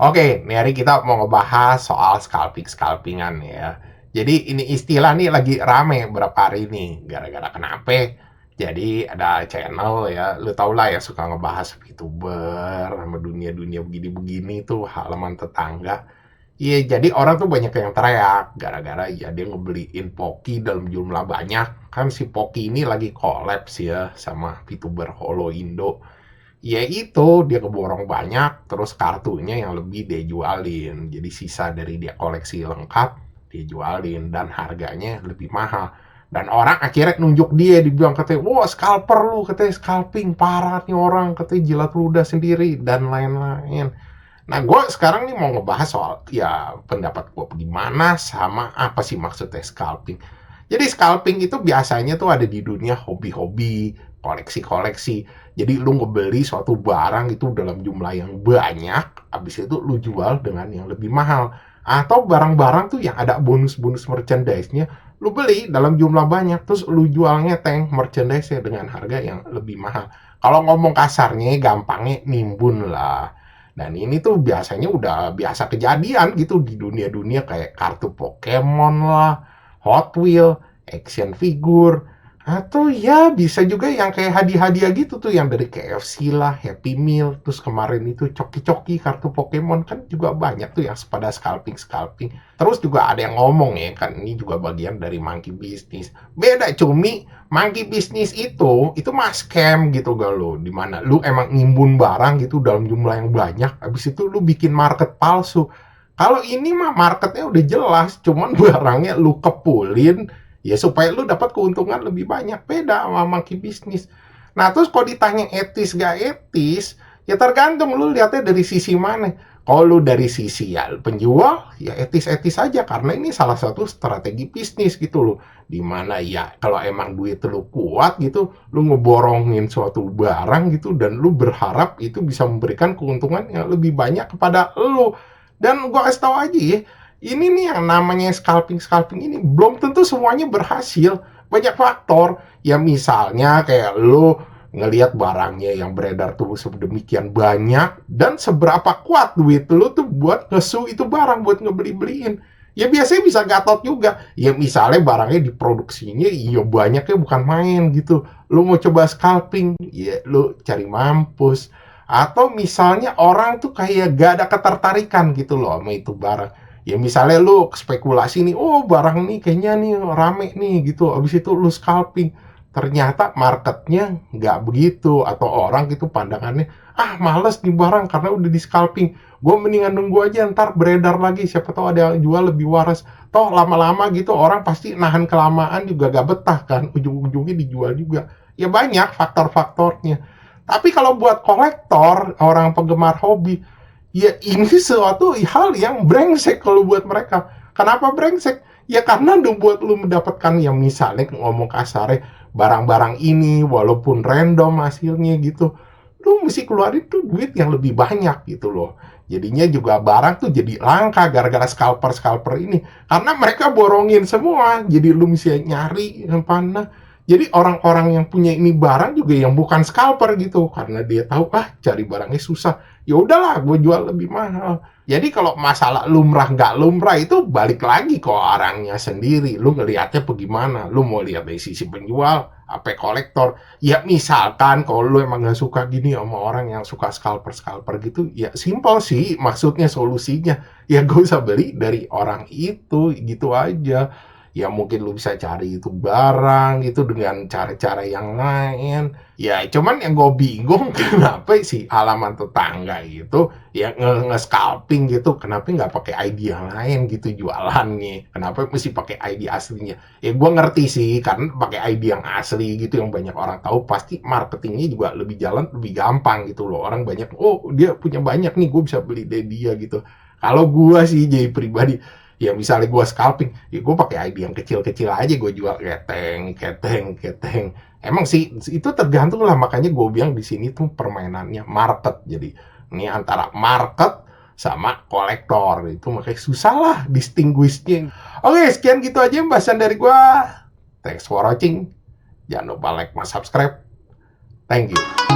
Oke, nih hari kita mau ngebahas soal scalping-scalpingan ya. Jadi ini istilah nih lagi rame beberapa hari ini. Gara-gara kenapa? Jadi ada channel ya, lu tau lah ya suka ngebahas VTuber sama dunia-dunia begini-begini tuh halaman tetangga. Iya, jadi orang tuh banyak yang teriak gara-gara ya dia ngebeliin Poki dalam jumlah banyak. Kan si Poki ini lagi kolaps ya sama VTuber Holo Indo. Ya itu, dia keborong banyak, terus kartunya yang lebih dia jualin. Jadi sisa dari dia koleksi lengkap, dia jualin. Dan harganya lebih mahal. Dan orang akhirnya nunjuk dia, dibilang katanya, wah scalper lu, katanya scalping, parah nih orang, katanya jilat ludah sendiri, dan lain-lain. Nah, gue sekarang nih mau ngebahas soal, ya pendapat gue gimana, sama apa sih maksudnya scalping. Jadi scalping itu biasanya tuh ada di dunia hobi-hobi, koleksi-koleksi. Jadi lu ngebeli suatu barang itu dalam jumlah yang banyak, habis itu lu jual dengan yang lebih mahal. Atau barang-barang tuh yang ada bonus-bonus merchandise-nya, lu beli dalam jumlah banyak, terus lu jualnya tank merchandise-nya dengan harga yang lebih mahal. Kalau ngomong kasarnya, gampangnya nimbun lah. Dan ini tuh biasanya udah biasa kejadian gitu di dunia-dunia kayak kartu Pokemon lah, Hot Wheel, action figure, atau ya bisa juga yang kayak hadiah-hadiah gitu tuh yang dari KFC lah, Happy Meal, terus kemarin itu coki-coki kartu Pokemon kan juga banyak tuh yang pada scalping-scalping. Terus juga ada yang ngomong ya kan ini juga bagian dari monkey business. Beda cumi, monkey business itu mah scam gitu gak lo, dimana lu emang nimbun barang gitu dalam jumlah yang banyak, habis itu lu bikin market palsu. Kalau ini mah marketnya udah jelas, cuman barangnya lu kepulin ya supaya lu dapat keuntungan lebih banyak. Beda sama monkey bisnis. Nah, terus kalau ditanya etis gak etis, ya tergantung lu lihatnya dari sisi mana. Kalau lu dari sisi ya penjual, ya etis-etis aja karena ini salah satu strategi bisnis gitu loh. Dimana ya kalau emang duit lu kuat gitu, lu ngeborongin suatu barang gitu dan lu berharap itu bisa memberikan keuntungan yang lebih banyak kepada lu. Dan gua kasih tahu aja ya, ini nih yang namanya scalping-scalping ini belum tentu semuanya berhasil. Banyak faktor. Ya misalnya kayak lu ngelihat barangnya yang beredar tuh sedemikian banyak dan seberapa kuat duit lu tuh buat ngesu itu barang buat ngebeli-beliin. Ya biasanya bisa gatot juga. Ya misalnya barangnya diproduksinya ya banyaknya bukan main gitu. Lu mau coba scalping, ya lu cari mampus. Atau misalnya orang tuh kayak gak ada ketertarikan gitu loh sama itu barang. Ya misalnya lu spekulasi nih, oh barang nih kayaknya nih rame nih gitu, abis itu lu scalping. Ternyata marketnya nggak begitu, atau orang gitu pandangannya, ah males nih barang karena udah di scalping. Gue mendingan nunggu aja ntar beredar lagi, siapa tahu ada yang jual lebih waras. Toh lama-lama gitu orang pasti nahan kelamaan juga gak betah kan, ujung-ujungnya dijual juga. Ya banyak faktor-faktornya. Tapi kalau buat kolektor, orang penggemar hobi, ya ini sesuatu hal yang brengsek kalau buat mereka. Kenapa brengsek? Ya karena udah buat lu mendapatkan yang misalnya ngomong kasarnya barang-barang ini walaupun random hasilnya gitu, lu mesti keluarin tuh duit yang lebih banyak gitu loh. Jadinya juga barang tuh jadi langka gara-gara scalper-scalper ini. Karena mereka borongin semua, jadi lu mesti nyari yang mana. Jadi orang-orang yang punya ini barang juga yang bukan scalper gitu, karena dia tahu cari barangnya susah. Ya udahlah, gue jual lebih mahal. Jadi kalau masalah lumrah nggak lumrah itu balik lagi ke orangnya sendiri. Lu ngelihatnya bagaimana? Lu mau lihat dari sisi penjual, apa kolektor? Ya misalkan kalau lu emang nggak suka gini sama orang yang suka scalper-scalper gitu, ya simpel sih maksudnya solusinya. Ya gue usah beli dari orang itu, gitu aja. Ya mungkin lu bisa cari itu barang itu dengan cara-cara yang lain. Ya cuman yang gue bingung kenapa sih halaman tetangga itu ya nge-scalping gitu, kenapa nggak pakai ID yang lain gitu jualannya, kenapa mesti pakai ID aslinya. Ya gue ngerti sih karena pakai ID yang asli gitu yang banyak orang tahu pasti marketingnya juga lebih jalan, lebih gampang gitu loh, orang banyak oh dia punya banyak nih gue bisa beli dari dia gitu. Kalau gue sih jadi pribadi, ya misalnya gue scalping, ya gue pakai ID yang kecil-kecil aja, gue jual keteng, keteng, keteng. Emang sih itu tergantung lah, makanya gue bilang di sini tuh permainannya market. Jadi ini antara market sama kolektor itu makanya susah lah distinguishnya. Oke, sekian gitu aja pembahasan dari gue. Thanks for watching. Jangan lupa like, subscribe. Thank you.